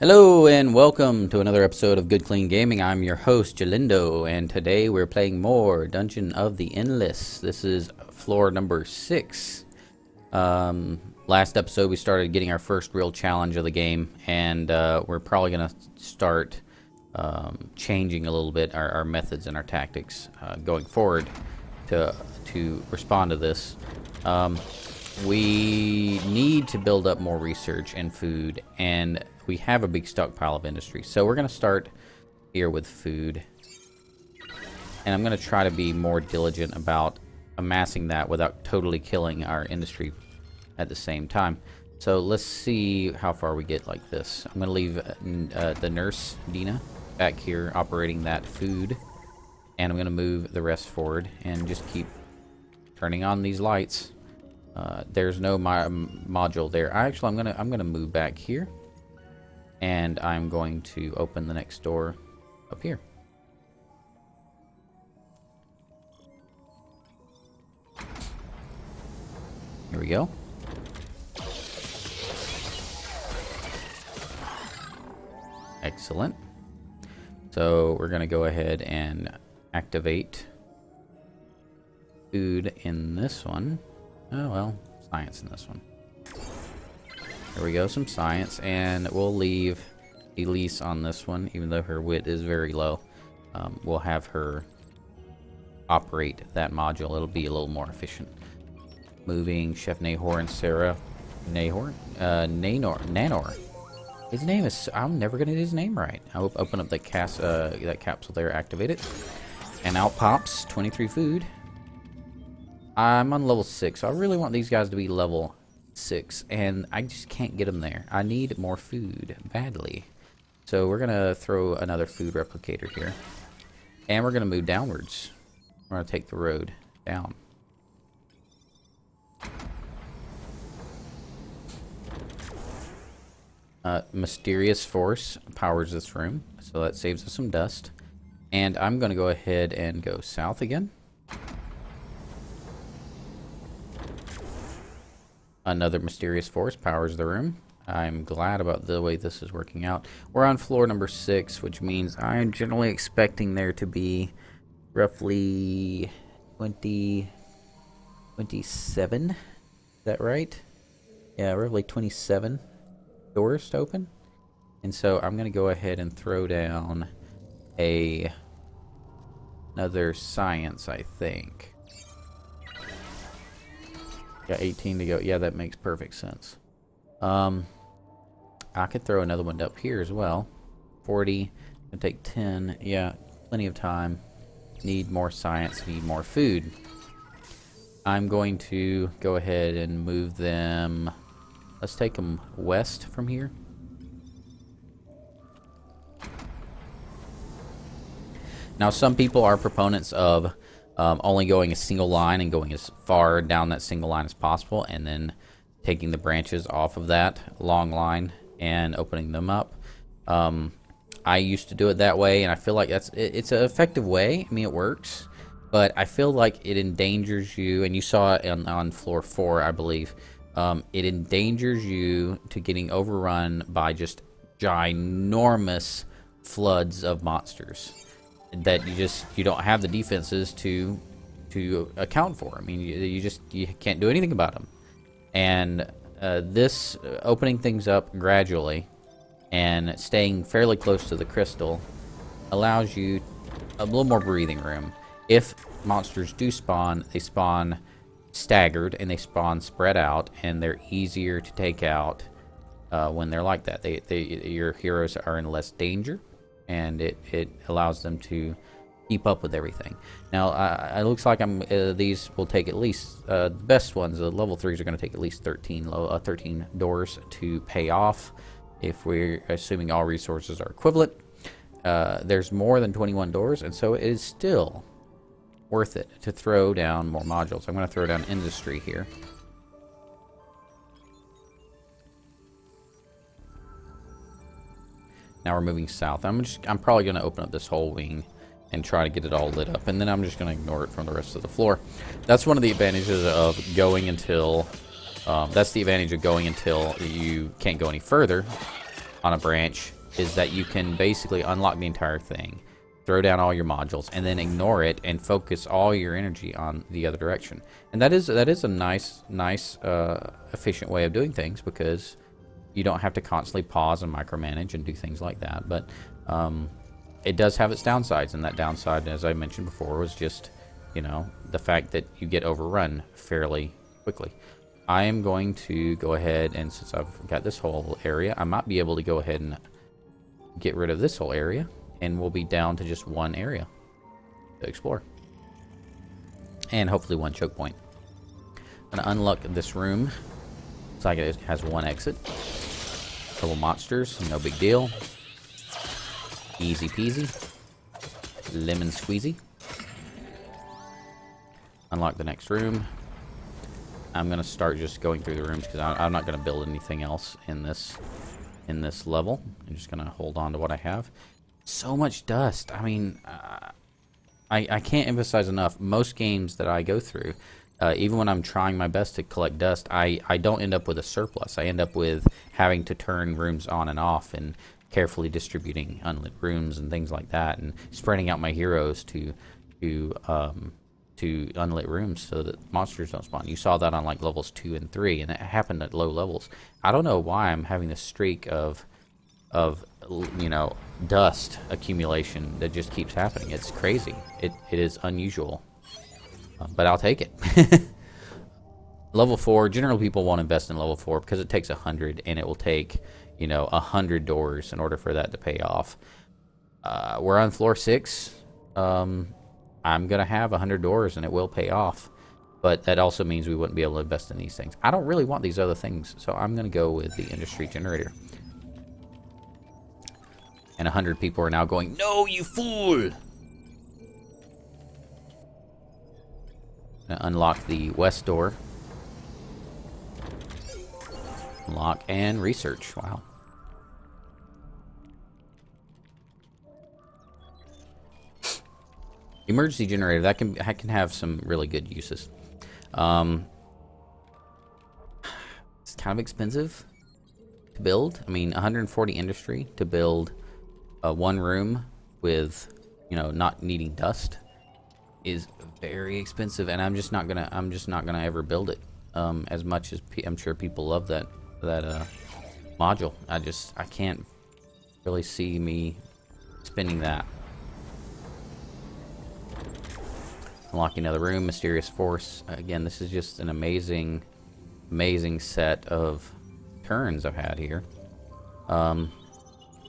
Hello and welcome to another episode of Good Clean Gaming. I'm your host Jalindo, and today we're playing more Dungeon of the Endless. This is floor number 6. Last episode we started getting our first real challenge of the game, and we're probably going to start changing a little bit our methods and our tactics going forward to respond to this. We need to build up more research and food, and we have a big stockpile of industry. So we're going to start here with food. And I'm going to try to be more diligent about amassing that without totally killing our industry at the same time. So let's see how far we get like this. I'm going to leave the nurse, Dina, back here operating that food. And I'm going to move the rest forward and just keep turning on these lights. There's no module there. I'm gonna move back here, and I'm going to open the next door up here. Here we go. Excellent. So we're gonna go ahead and activate food in this one. Oh, well, science in this one. There we go, some science, and we'll leave Elise on this one, even though her wit is very low. We'll have her operate that module. It'll be a little more efficient. Moving Chef Nahor and Sarah. Nannor. His name is... I'm never going to get his name right. I'll open up that capsule there, activate it. And out pops 23 food. I'm on level 6, so I really want these guys to be level 6, and I just can't get them there. I need more food, badly. So we're going to throw another food replicator here. And we're going to move downwards. We're going to take the road down. Mysterious force powers this room, so that saves us some dust. And I'm going to go ahead and go south again. Another mysterious force powers the room. I'm glad about the way this is working out. We're on floor number 6, which means I'm generally expecting there to be roughly 27. Is that right? Yeah, roughly 27 doors to open. And so I'm going to go ahead and throw down another science, I think. Got 18 to go. Yeah, that makes perfect sense. I could throw another one up here as well. 40. Gonna take 10. Yeah, plenty of time. Need more science. Need more food. I'm going to go ahead and move them. Let's take them west from here. Now, some people are proponents of only going a single line and going as far down that single line as possible, and then taking the branches off of that long line and opening them up. I used to do it that way, and I feel like it's an effective way. I mean, it works, but I feel like it endangers you, and you saw it on floor 4, I believe. It endangers you to getting overrun by just ginormous floods of monsters that you don't have the defenses to account for. I mean, you can't do anything about them. And this opening things up gradually and staying fairly close to the crystal allows you a little more breathing room. If monsters do spawn, they spawn staggered and they spawn spread out, and they're easier to take out when they're like that. Your heroes are in less danger, and it allows them to keep up with everything. Now, it looks like these will take at least, the best ones, the level 3s are going to take at least 13 doors to pay off, if we're assuming all resources are equivalent. There's more than 21 doors, and so it is still worth it to throw down more modules. I'm going to throw down industry here. Now we're moving south. I'm probably going to open up this whole wing and try to get it all lit up, and then I'm just going to ignore it from the rest of the floor. That's one of the advantages of going until That's the advantage of going until you can't go any further, on a branch is that you can basically unlock the entire thing, throw down all your modules, and then ignore it and focus all your energy on the other direction. And that is a nice efficient way of doing things, because you don't have to constantly pause and micromanage and do things like that. But it does have its downsides, and that downside, as I mentioned before, was just, you know, the fact that you get overrun fairly quickly. I am going to go ahead, and since I've got this whole area, I might be able to go ahead and get rid of this whole area, and we'll be down to just one area to explore. And hopefully one choke point. I'm gonna unlock this room. Looks like it has one exit. Couple monsters, no big deal. Easy peasy. Lemon squeezy. Unlock the next room. I'm gonna start just going through the rooms because I'm not gonna build anything else in this level. I'm just gonna hold on to what I have. So much dust. I mean, I can't emphasize enough. Most games that I go through, even when I'm trying my best to collect dust, I don't end up with a surplus. I end up with having to turn rooms on and off, and carefully distributing unlit rooms and things like that, and spreading out my heroes to unlit rooms so that monsters don't spawn. You saw that on like levels 2 and 3, and it happened at low levels. I don't know why I'm having this streak of you know, dust accumulation that just keeps happening. It's crazy. It is unusual, but I'll take it. Level 4, generally people won't invest in level 4 because it takes 100, and it will take, you know, 100 doors in order for that to pay off. We're on floor 6. I'm gonna have 100 doors, and it will pay off, but that also means we wouldn't be able to invest in these things. I don't really want these other things, so I'm gonna go with the industry generator. And 100 people are now going, "No, you fool!" Gonna unlock the west door. Unlock and research. Wow. Emergency generator, that can have some really good uses. It's kind of expensive to build. I mean, 140 industry to build one room with, you know, not needing dust is very expensive, and I'm just not gonna ever build it. As much as I'm sure people love that module, I can't really see me spending that. Unlocking another room, mysterious force. Again, this is just an amazing set of turns I've had here.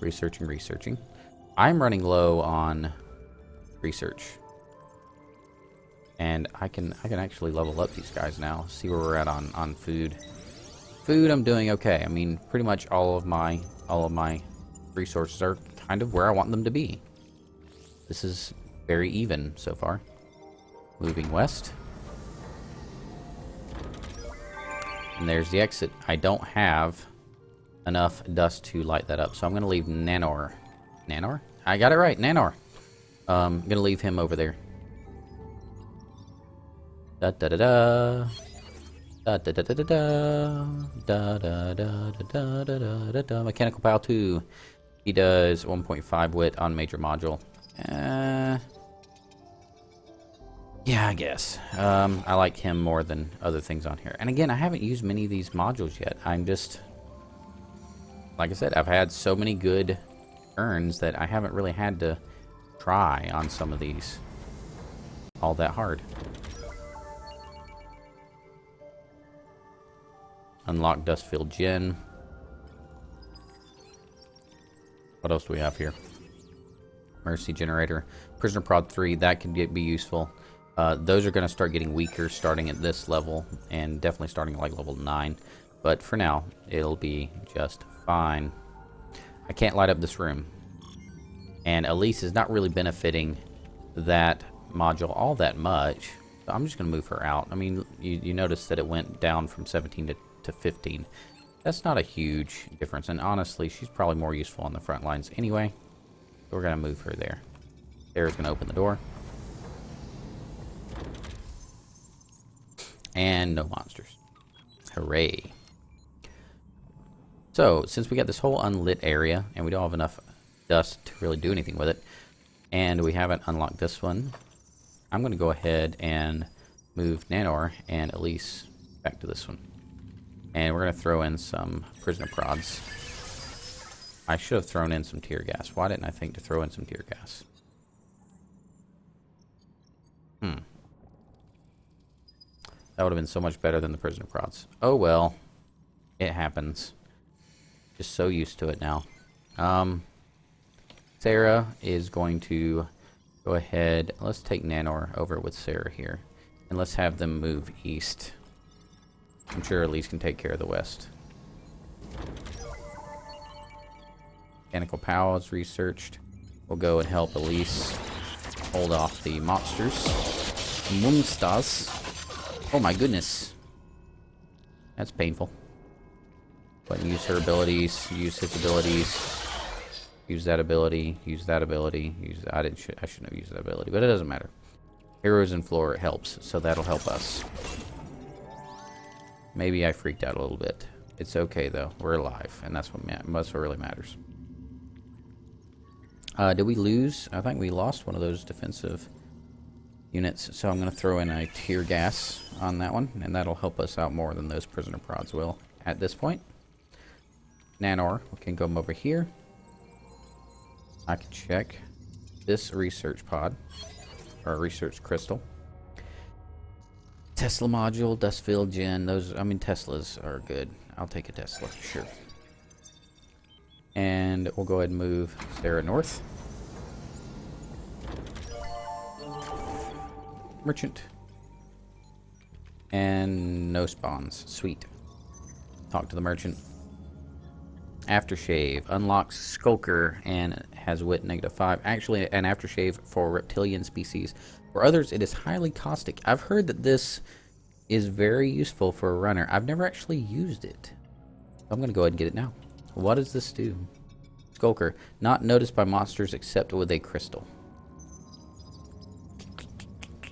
Researching. I'm running low on research, and I can actually level up these guys now. See where we're at on food. Food, I'm doing okay. I mean, pretty much all of my resources are kind of where I want them to be. This is very even so far. Moving west. And there's the exit. I don't have enough dust to light that up, so I'm going to leave Nanners. Nanners? I got it right, Nanners. I'm going to leave him over there. Da da da da. Da da da da da da. Da da da da da da da. Mechanical Pile 2. He does 1.5 wit on major module. Yeah, I guess. I like him more than other things on here. And again, I haven't used many of these modules yet. I'm just, like I said, I've had so many good turns that I haven't really had to try on some of these all that hard. Unlock Dustfield Gen. What else do we have here? Mercy Generator. Prisoner Prod 3, that can be useful. Those are going to start getting weaker starting at this level, and definitely starting at like level 9. But for now, it'll be just fine. I can't light up this room. And Elise is not really benefiting that module all that much. So I'm just going to move her out. I mean, you notice that it went down from 17 to 15. That's not a huge difference. And honestly, she's probably more useful on the front lines anyway. So we're going to move her there. Sarah's going to open the door. And no monsters. Hooray. So, since we got this whole unlit area, and we don't have enough dust to really do anything with it, and we haven't unlocked this one, I'm going to go ahead and move Nanners and Elise back to this one. And we're going to throw in some prisoner prods. I should have thrown in some tear gas. Why didn't I think to throw in some tear gas? That would have been so much better than the prisoner prods. Oh well. It happens. Just so used to it now. Sarah is going to go ahead. Let's take Nanners over with Sarah here. And let's have them move east. I'm sure Elise can take care of the west. Mechanical powers researched. We'll go and help Elise hold off the monsters. Monsters. Oh my goodness. That's painful. But use her abilities, use his abilities, use that ability, use that ability, I shouldn't have used that ability, but it doesn't matter. Heroes and floor helps, so that'll help us. Maybe I freaked out a little bit. It's okay though. We're alive, and that's what really matters. Did we lose? I think we lost one of those defensive units, so I'm going to throw in a tear gas on that one, and that'll help us out more than those prisoner prods will at this point. Nanners, we can come over here. I can check this research pod, or research crystal. Tesla module, dust field gen, those, I mean, Teslas are good. I'll take a Tesla, sure. And we'll go ahead and move Sarah north. Merchant. And no spawns. Sweet. Talk to the merchant. Aftershave. Unlocks Skulker and has wit -5. Actually, an aftershave for reptilian species. For others, it is highly caustic. I've heard that this is very useful for a runner. I've never actually used it. I'm going to go ahead and get it now. What does this do? Skulker. Not noticed by monsters except with a crystal.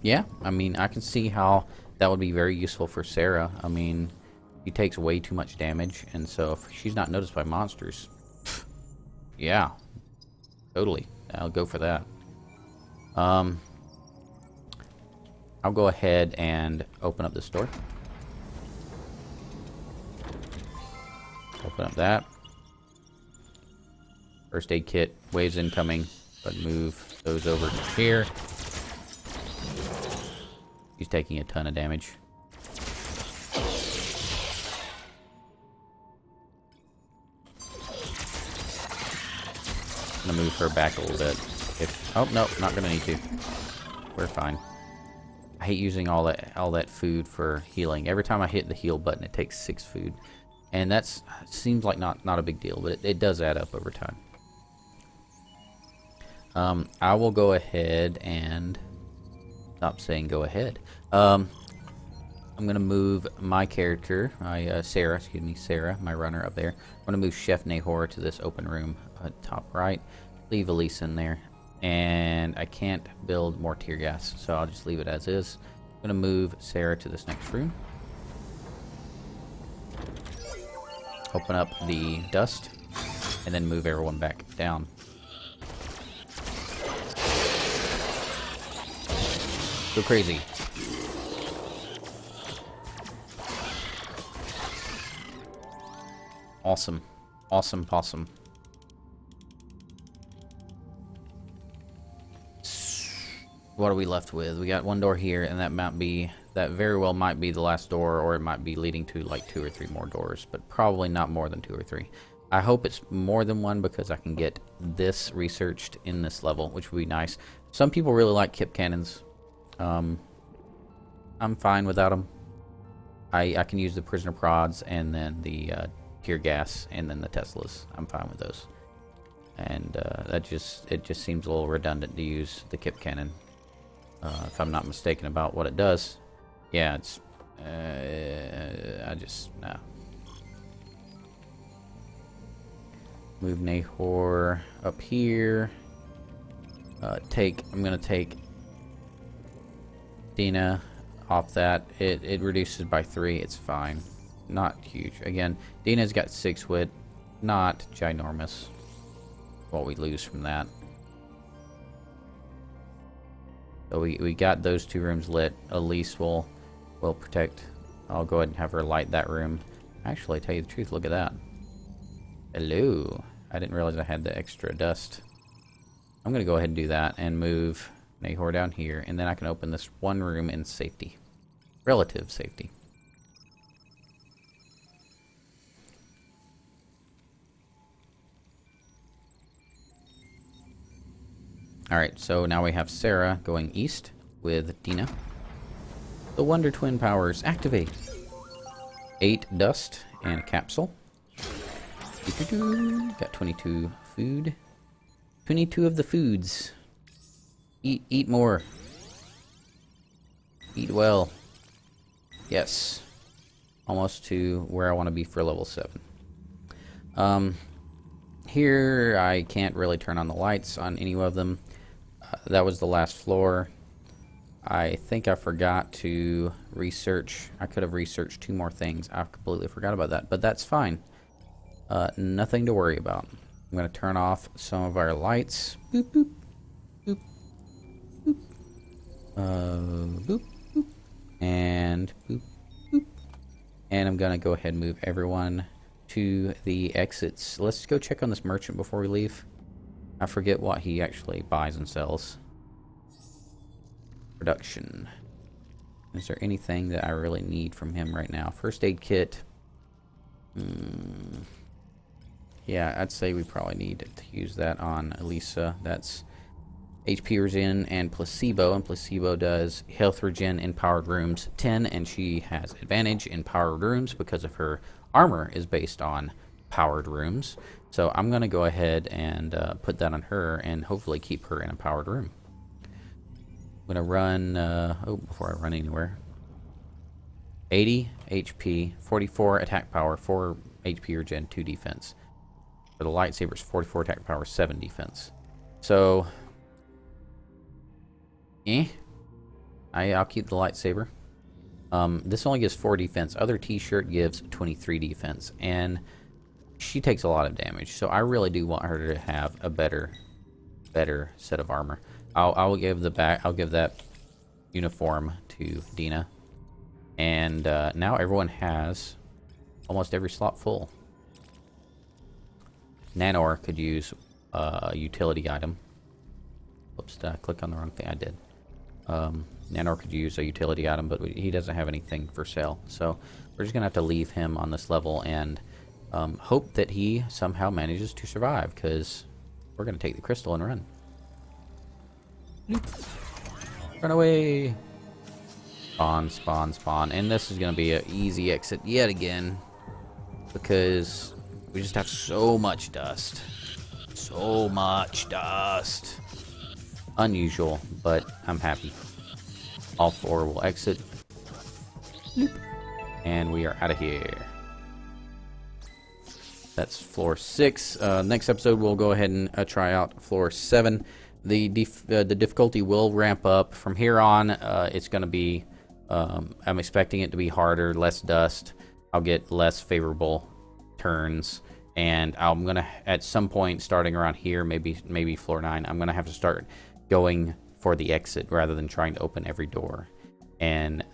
Yeah, I mean, I can see how that would be very useful for Sarah. I mean, she takes way too much damage, and so if she's not noticed by monsters, yeah, totally. I'll go for that. I'll go ahead and open up this door. Open up that. First aid kit, waves incoming, but move those over to here. He's taking a ton of damage. I'm gonna move her back a little bit. Oh no, not gonna need to. We're fine. I hate using all that food for healing. Every time I hit the heal button, it takes 6 food, and that's seems like not a big deal, but it does add up over time. I will go ahead and stop saying go ahead. I'm gonna move my character, Sarah, my runner up there. I'm gonna move Chef Nahor to this open room top right. Leave Elise in there, and I can't build more tear gas, so I'll just leave it as is. I'm gonna move Sarah to this next room. Open up the dust, and then move everyone back down. Go crazy. Awesome. Awesome possum. What are we left with? We got one door here, and that very well might be the last door, or it might be leading to like 2 or 3 more doors, but probably not more than 2 or 3. I hope it's more than one because I can get this researched in this level, which would be nice. Some people really like kip cannons. I'm fine without them. I can use the prisoner prods and then the tear gas and then the Teslas. I'm fine with those. And it just seems a little redundant to use the kip cannon. If I'm not mistaken about what it does. Yeah, it's no. Move Nahor up here. I'm gonna take Dina off that. It reduces by 3. It's fine. Not huge. Again, Dina's got 6 wit. not ginormous what we lose from that. So we got those 2 rooms lit. Elise will protect. I'll go ahead and have her light that room. Actually, tell you the truth, look at that. Hello. I didn't realize I had the extra dust. I'm going to go ahead and do that and move Nahor down here, and then I can open this 1 room in safety. Relative safety. Alright, so now we have Sarah going east with Dina. The Wonder Twin powers activate. 8 dust and a capsule. Got 22 food. 22 of the foods. Eat more. Eat well. Yes. Almost to where I want to be for level 7. Here I can't really turn on the lights on any of them. That was the last floor. I think I forgot to research. I could have researched 2 more things. I completely forgot about that, but that's fine. Nothing to worry about. I'm going to turn off some of our lights. Boop, boop, boop, boop. Boop, boop, and boop, boop. And I'm going to go ahead and move everyone to the exits. Let's go check on this merchant before we leave. I forget what he actually buys and sells. Production. Is there anything that I really need from him right now? First aid kit. Yeah, I'd say we probably need to use that on Elisa. That's HP regen and placebo, and placebo does health regen in powered rooms 10, and she has advantage in powered rooms because of her armor is based on powered rooms. So I'm going to go ahead and put that on her and hopefully keep her in a powered room. I'm going to run, before I run anywhere, 80 HP, 44 attack power, 4 HP regen, 2 defense. For the lightsabers, 44 attack power, 7 defense. So, I'll keep the lightsaber. This only gives 4 defense. Other t-shirt gives 23 defense, and she takes a lot of damage. So I really do want her to have a better set of armor. I'll give that uniform to Dina, and now everyone has almost every slot full. Nanners could use a utility item. Oops, did I click on the wrong thing? I did. Nanners could use a utility item, but he doesn't have anything for sale. So we're just going to have to leave him on this level and hope that he somehow manages to survive, because we're going to take the crystal and run. Run away! Spawn, spawn, spawn. And this is going to be an easy exit yet again, because we just have so much dust. So much dust. Unusual, but I'm happy. All 4 will exit. And we are out of here. That's floor 6. Next episode, we'll go ahead and try out floor 7. The difficulty will ramp up. From here on, it's going to be... I'm expecting it to be harder, less dust. I'll get less favorable turns. And I'm going to, at some point, starting around here, maybe floor 9, I'm going to have to start going for the exit rather than trying to open every door. And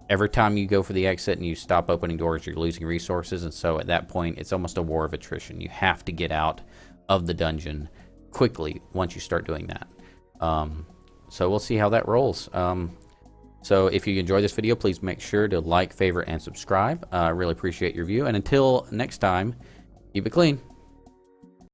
every time you go for the exit and you stop opening doors, you're losing resources. And so at that point, it's almost a war of attrition. You have to get out of the dungeon quickly once you start doing that. So we'll see how that rolls. So if you enjoyed this video, please make sure to like, favorite, and subscribe. I really appreciate your view. And until next time, keep it clean.